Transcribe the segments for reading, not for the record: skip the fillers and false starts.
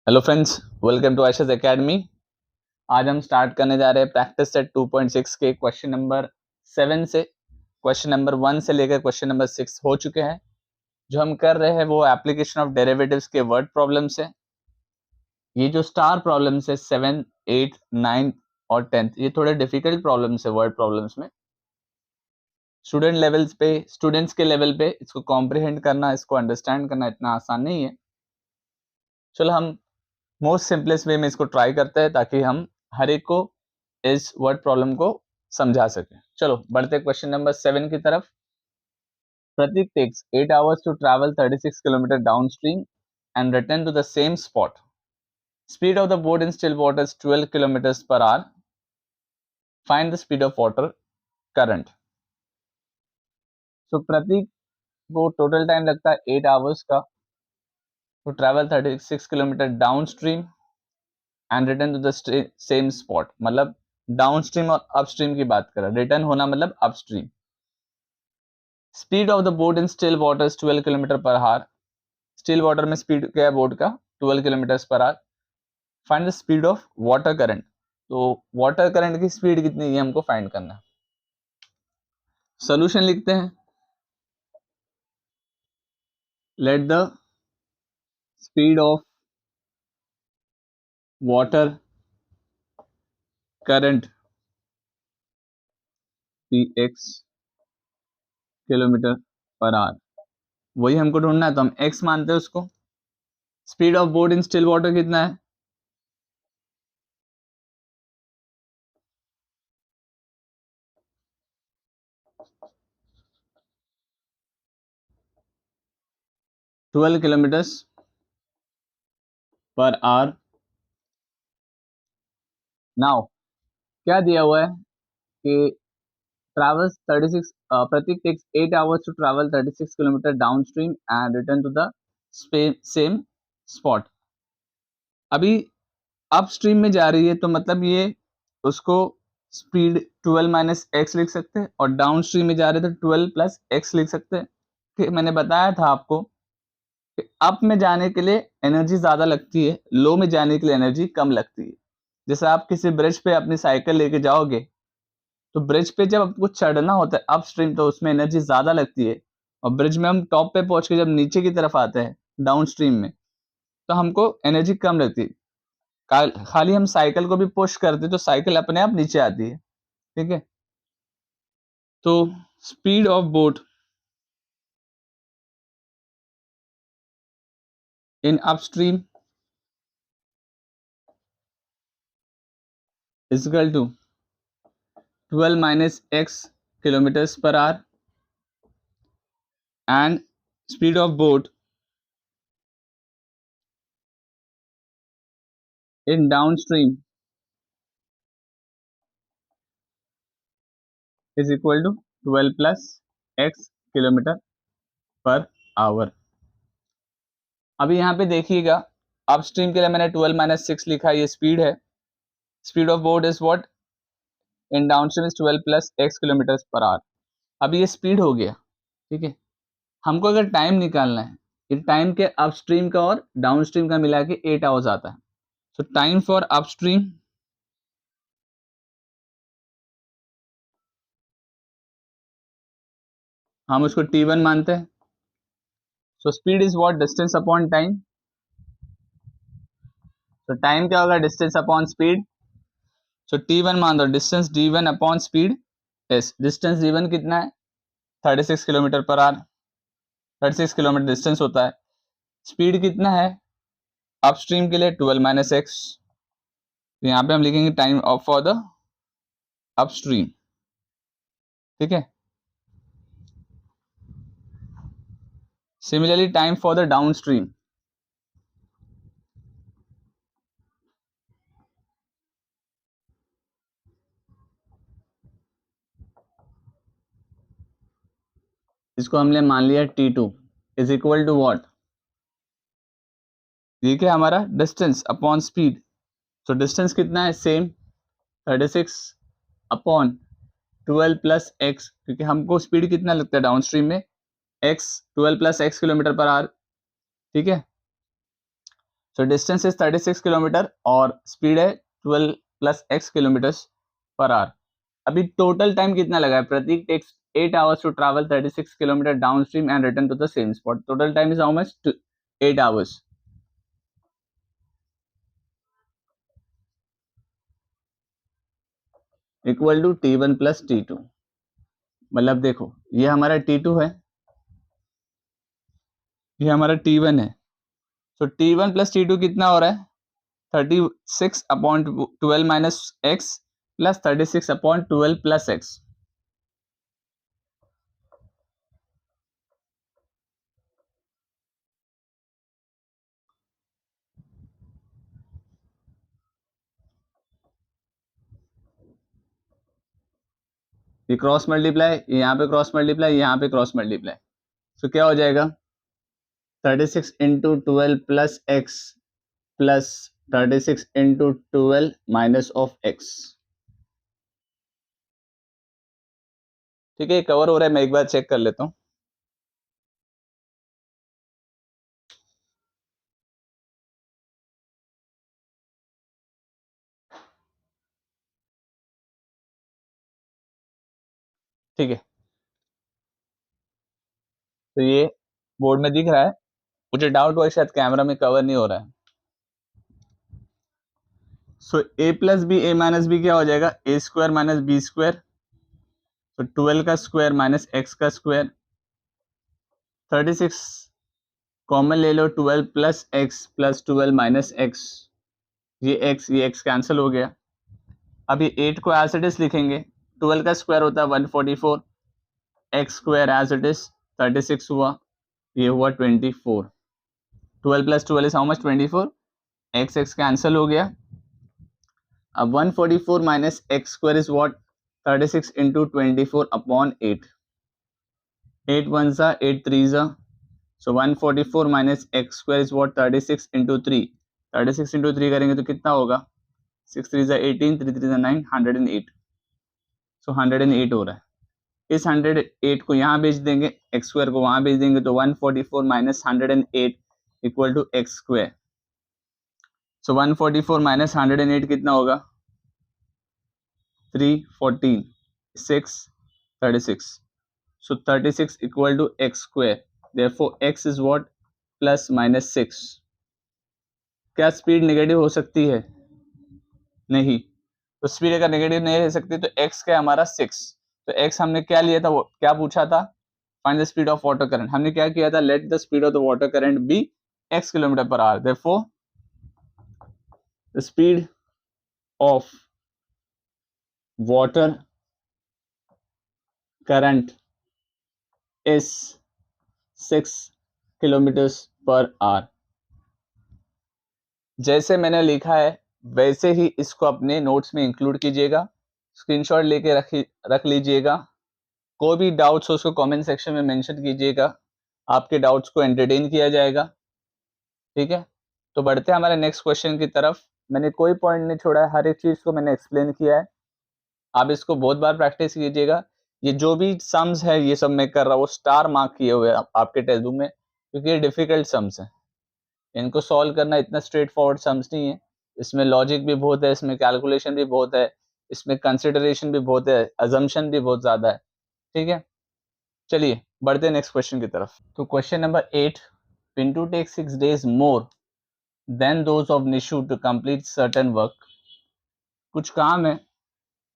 Hello friends, welcome to आयशस academy. आज हम स्टार्ट करने जा रहे हैं प्रैक्टिस सेट 2.6 के क्वेश्चन नंबर 7 से। क्वेश्चन नंबर 1 से लेकर क्वेश्चन नंबर 6 हो चुके हैं। जो हम कर रहे हैं वो एप्लीकेशन ऑफ डेरिवेटिव्स के वर्ड प्रॉब्लम्स है। ये जो स्टार प्रॉब्लम्स है 7, 8, 9 और 10th, ये थोड़े डिफिकल्ट प्रॉब्लम्स है वर्ड प्रॉब्लम्स में। स्टूडेंट्स के लेवल पे इसको कॉम्प्रिहेंड करना, इसको अंडरस्टैंड करना इतना आसान नहीं है। चलो हम मोस्ट सिंपलेस्ट वे में इसको ट्राई करते हैं ताकि हम हर एक को इस वर्ड प्रॉब्लम को समझा सके। चलो बढ़ते क्वेश्चन नंबर 7 की तरफ। प्रतीक takes 8 hours to travel 36 kilometer downstream and return to the same spot. Speed of the boat in still water is 12 kilometers per hour. Find the speed of water current. So प्रतीक को total time लगता है 8 hours का to travel 36 kilometer downstream and return to the same spot. मतलब downstream और upstream की बात कर रहा है। रिटर्न होना मतलब upstream. Speed of the boat in still water 12 kilometre per our. Still water में स्पीड क्या है बोट का? 12 kilometre per our. Find the speed of water current. तो वाटर करंट की स्पीड कितनी है हमको फाइंड करना है। सोल्यूशन लिखते हैं। Let the speed of water current px kilometre per our. वही हमको ढूंढना है तो हम x मानते हैं उसको। Speed of boat in still water कितना है? Twelve kilometre per our. Now क्या दिया हुआ है कि travels 36 Pratik takes 8 hours to travel 36 kilometer downstream and return to the same spot. अभी अपस्ट्रीम में जा रही है तो मतलब ये उसको स्पीड 12 माइनस एक्स लिख सकते हैं और डाउन स्ट्रीम में जा रहे तो 12 प्लस एक्स लिख सकते हैं। कि मैंने बताया था आपको कि अप में जाने के लिए एनर्जी ज़्यादा लगती है, लो में जाने के लिए एनर्जी कम लगती है। जैसे आप किसी ब्रिज पे अपनी साइकिल लेके जाओगे तो ब्रिज पे जब आपको चढ़ना होता है अपस्ट्रीम तो उसमें एनर्जी ज़्यादा लगती है, और ब्रिज में हम टॉप पे पहुंच के जब नीचे की तरफ आते हैं डाउन स्ट्रीम में तो हमको एनर्जी कम लगती है। खाली हम साइकिल को भी पुश करते तो साइकिल अपने आप नीचे आती है। ठीक है, तो speed of boat in upstream is equal to 12 minus x kilometres per hour and speed of boat in downstream is equal to 12 plus x kilometre per hour. अभी यहाँ पे देखिएगा, अपस्ट्रीम के लिए मैंने 12 माइनस 6 लिखा, ये स्पीड है। Speed of boat is what? In downstream is 12 plus x kilometre per our. अब ये स्पीड हो गया। ठीक है, हमको अगर टाइम निकालना है, ये टाइम के अपस्ट्रीम का और डाउनस्ट्रीम का मिला के 8 आवर्स आता है। सो टाइम फॉर अपस्ट्रीम हम उसको t1 मानते हैं। So speed is what? Distance upon time. तो टाइम क्या होगा? Distance upon speed. So t1 मान दो, distance d1 upon speed S. Distance d1 कितना है? 36 kilometre per our. 36 kilometre distance होता है। स्पीड कितना है अपस्ट्रीम के लिए? 12 माइनस एक्स। तो यहाँ पे हम लिखेंगे time of for the upstream. ठीक है, similarly time for the downstream इसको हमने मान लिया t2 is equal to what? ये क्या हमारा? Distance upon speed. So distance कितना है? सेम 36 अपॉन 12 प्लस एक्स, क्योंकि हमको स्पीड कितना लगता है डाउन स्ट्रीम में? X, 12 plus x kilometre per hour. ठीक है, सो डिस्टेंस इज 36 किलोमीटर और स्पीड है 12 plus x kilometres per hour. अभी टोटल टाइम कितना लगा है? Prateek takes 8 hours to travel 36 kilometre downstream and return to the same spot. Total time is how much? 8 hours। Equal to T1 plus T2। मतलब देखो ये हमारा T2 है, ये हमारा T1 है। सो T1 प्लस T2 कितना हो रहा है? 36/12 minus x plus 36/12 plus x. ये क्रॉस मल्टीप्लाई, यहाँ पे क्रॉस मल्टीप्लाई, यहाँ पे क्रॉस मल्टीप्लाई। सो क्या हो जाएगा? 36 into 12 plus x plus 36 into 12 minus of x. ठीक है, कवर हो रहा है। मैं एक बार चेक कर लेता हूँ। ठीक है, तो ये बोर्ड में दिख रहा है। मुझे डाउट हुआ शायद कैमरा में कवर नहीं हो रहा है। सो ए प्लस बी, ए माइनस बी क्या हो जाएगा? ए स्क्वायर माइनस बी स्क्वायर। तो 12 का स्क्वायर माइनस एक्स का स्क्वायर। 36 कॉमन ले लो, 12 प्लस एक्स 12 माइनस एक्स। ये एक्स कैंसिल हो गया। अब ये 8 को एज इट इज लिखेंगे। 12 का स्क्वायर होता है 144, x square as it is 36 हुआ, ये हुआ 24। 12 plus 12 is how much? 24। X x cancel हो गया। अब 144 minus x square is what? 36 into 24 upon 8। 8 one सा 8 थ्री सा। So 144 minus x square is what? 36 into 3। 36 into 3 करेंगे तो कितना होगा? 6 थ्री सा 18, 3 थ्री सा 9, 108। सो 108 हो रहा है। इस 108 को यहाँ भेज देंगे, एक्स स्क्वायर को वहां भेज देंगे, तो 144 minus 108 equal to x square. So 144 minus 108 कितना होगा? 314, 6, 36। So 36 equal to x square. Therefore x is what? Plus minus 6. क्या स्पीड नेगेटिव हो सकती है? नहीं। तो स्पीड अगर नेगेटिव नहीं हो सकती तो x क्या है हमारा? 6। तो x हमने क्या लिया था? वो क्या पूछा था? Find the speed of water current. हमने क्या किया था? Let the speed of the water current be x kilometre per hour. Therefore the speed of water current is 6 kilometres per hour. जैसे मैंने लिखा है वैसे ही इसको अपने नोट्स में इंक्लूड कीजिएगा, स्क्रीनशॉट लेके रख लीजिएगा। कोई भी डाउट्स हो उसको कमेंट सेक्शन में मेंशन कीजिएगा, आपके डाउट्स को एंटरटेन किया जाएगा। ठीक है, तो बढ़ते हैं हमारे नेक्स्ट क्वेश्चन की तरफ। मैंने कोई पॉइंट नहीं छोड़ा है, हर एक चीज को मैंने एक्सप्लेन किया है। आप इसको बहुत बार प्रैक्टिस कीजिएगा। ये जो भी सम्स है ये सब मैं कर रहा हूँ, स्टार मार्क किए हुए आपके टेक्स्ट बुक में, क्योंकि ये डिफिकल्ट सम्स है। इनको सॉल्व करना इतना स्ट्रेट फॉरवर्ड सम्स नहीं है। इसमें लॉजिक भी बहुत है, इसमें कैलकुलेशन भी बहुत है, इसमें कंसिडरेशन भी बहुत है, अजम्पशन भी बहुत ज्यादा है। ठीक है, चलिए बढ़ते हैं नेक्स्ट क्वेश्चन की तरफ। तो question number 8, Pintu take 6 days more than those of Nishu to complete certain work. कुछ काम है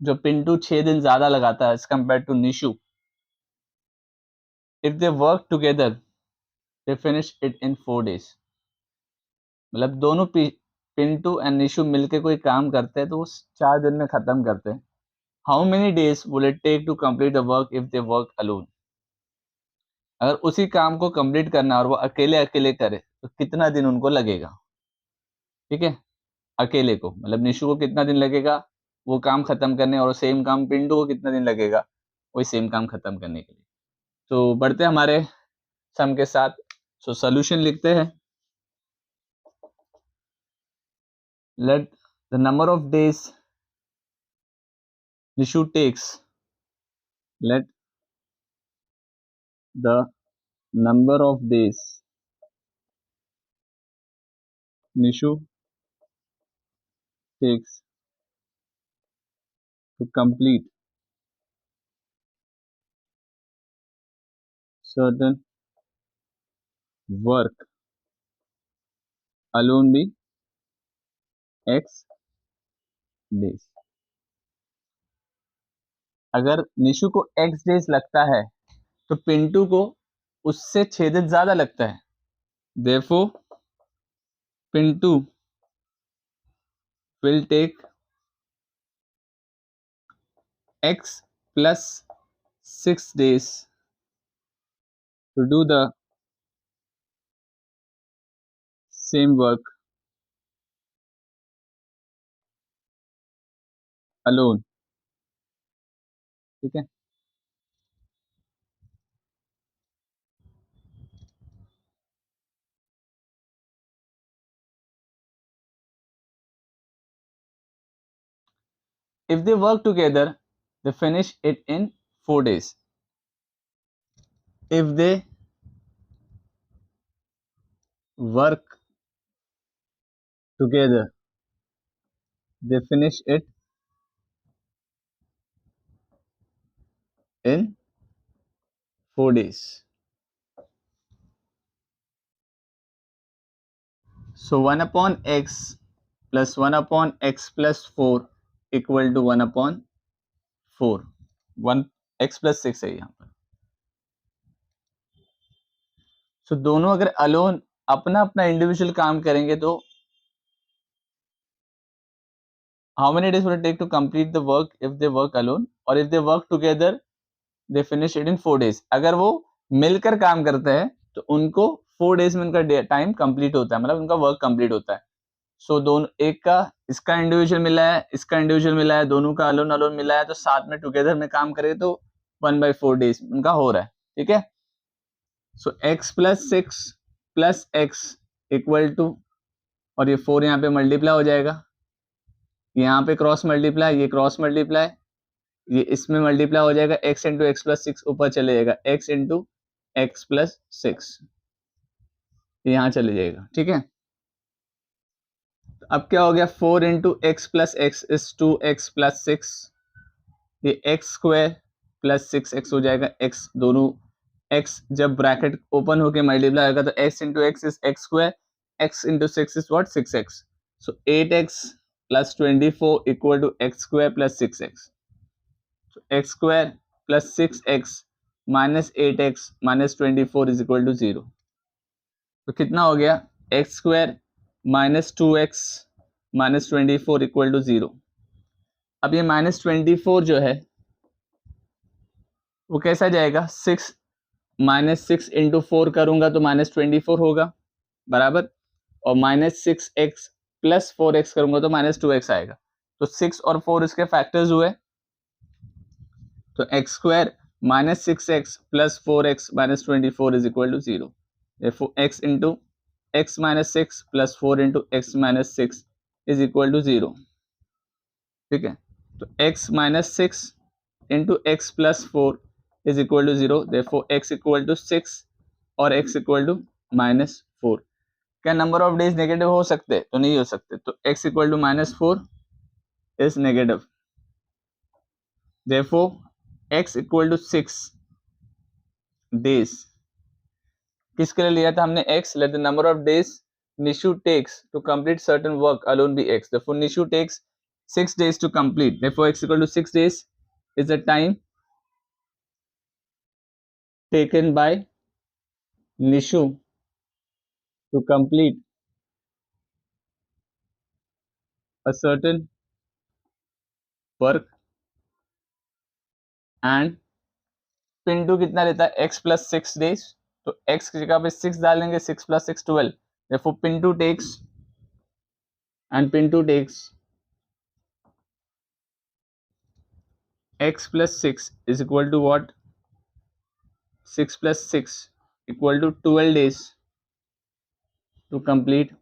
जो पिंटू 6 दिन ज्यादा लगाता है as compare to Nishu. If they work together they finish it in 4 days। मतलब दोनों पिंटू एंड निशु मिलके कोई काम करते हैं तो वो 4 दिन में खत्म करते हैं। How many days will it take to complete the work if they work alone. अगर उसी काम को कंप्लीट करना और वो अकेले अकेले करे तो कितना दिन उनको लगेगा? ठीक है, अकेले को मतलब निशु को कितना दिन लगेगा वो काम खत्म करने, और सेम काम पिंटू को कितना दिन लगेगा वही सेम काम खत्म करने के लिए। तो बढ़ते हैं हमारे सम के साथ। सो सोल्यूशन लिखते हैं। Let the number of days Nishu takes, let the number of days Nishu takes to complete certain work alone be X days. अगर निशु को X days लगता है तो पिंटू को उससे 6 दिन ज्यादा लगता है. Therefore, Pintu will take X plus 6 days to do the same work alone. ठीक है. If they work together, they finish it in 4 days. If they work together, they finish it in 4 days. So 1 upon x plus 1 upon x plus 4 equal to 1 upon 4. 1 x plus 6 है यहाँ पर. So दोनों अगर alone अपना अपना individual काम करेंगे तो how many days will it take to complete the work if they work alone, or if they work together they finish it in 4 days. अगर वो मिलकर काम करते हैं तो उनको 4 days में उनका टाइम कंप्लीट होता है, मतलब उनका वर्क कंप्लीट होता है. सो दोनों, एक का इसका इंडिविजुअल मिला है, इसका इंडिविजुअल मिला है, दोनों का अलोन अलोन मिला है, तो साथ में टुगेदर में काम करे तो 1/4 डेज उनका हो रहा है. ठीक है. So x plus 6 plus x equal to, और ये 4 यहाँ पे मल्टीप्लाई हो जाएगा, यहाँ पे क्रॉस मल्टीप्लाई, ये क्रॉस मल्टीप्लाई, ये इसमें मल्टीप्लाई हो जाएगा, x इंटू एक्स प्लस 6 ऊपर चले जाएगा, x इंटू एक्स प्लस 6 यहाँ चले जाएगा. ठीक है. अब क्या हो गया, 4 into x plus x is 2x plus 6, ये एक्स स्क्वायर प्लस 6x हो जाएगा. x दोनों x जब ब्रैकेट ओपन होके मल्टीप्लाई होगा तो x into x is x square, x into 6 is what 6x. So 8x plus 24 equal to x square plus 6x. So x square plus 6x minus 8x minus 24 is equal to 0. तो कितना हो गया, x square minus 2x minus 24 equal to 0. अब ये minus 24 जो है वो कैसा जाएगा, 6 माइनस 6 इंटू 4 करूंगा तो माइनस 24 होगा बराबर, और माइनस 6x प्लस 4x करूंगा तो माइनस 2x आएगा. तो 6 और 4 इसके फैक्टर्स हुए, तो x square minus 6x plus 4x minus 24 is equal to 0. x into x minus 6 plus 4 into x minus 6 is equal to 0. ठीक है. तो x minus 6 into x plus 4 is equal to 0. Therefore x equal to 6 और x equal to minus 4. क्या number of days negative हो सकते, तो नहीं हो सकते, तो x equal to minus 4 is negative. Therefore x equal to 6 days. किसके लिए लिया था हमने x, let the number of days Nishu takes to complete certain work alone be x. Therefore Nishu takes 6 days to complete. Therefore x equal to 6 days is the time taken by Nishu to complete a certain work, and Pintu कितना लेता है, x plus 6 days. तो x की जगह पे 6 डालेंगे, 6 plus 6 12. Therefore Pintu takes x plus 6 is equal to what, 6 plus 6 equal to 12 days to complete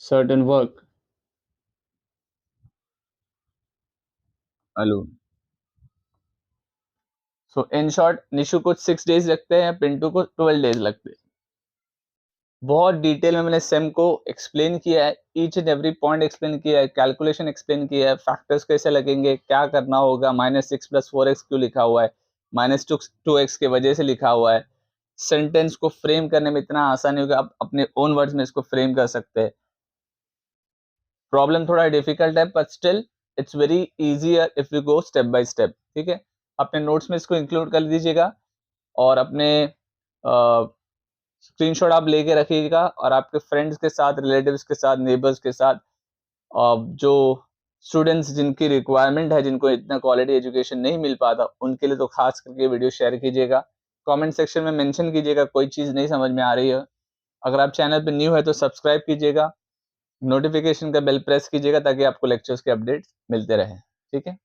certain work alone. So in short, Nishu को 6 days लगते हैं, पिंटू को 12 days लगते हैं. बहुत डिटेल में मैंने सेम को एक्सप्लेन किया है, each and every point explain किया है, कैलकुलेशन एक्सप्लेन किया है, फैक्टर्स कैसे लगेंगे, क्या करना होगा, -6 + 4x क्यों लिखा हुआ है, -2x की वजह से लिखा हुआ है। सेंटेंस को फ्रेम करने में इतना आसानी होगा, आप अपने ओन वर्ड्स में इसको फ्रेम कर सकते हैं। प्रॉब्लम थोड़ा डिफिकल्ट है but still it's very easier if you go step by step. ठीक है, अपने नोट्स में इसको इंक्लूड कर दीजिएगा और अपने स्क्रीनशॉट आप लेके रखिएगा और आपके फ्रेंड्स के साथ, रिलेटिव्स के साथ, नेबर्स के साथ, जो स्टूडेंट्स जिनकी रिक्वायरमेंट है, जिनको इतना क्वालिटी एजुकेशन नहीं मिल पाता, उनके लिए तो खास करके वीडियो शेयर कीजिएगा। कमेंट सेक्शन में मेंशन कीजिएगा कोई चीज़ नहीं समझ में आ रही है। अगर आप चैनल पे न्यू है तो सब्सक्राइब कीजिएगा, नोटिफिकेशन का बेल प्रेस कीजिएगा ताकि आपको लेक्चर्स के अपडेट्स मिलते रहें। ठीक है।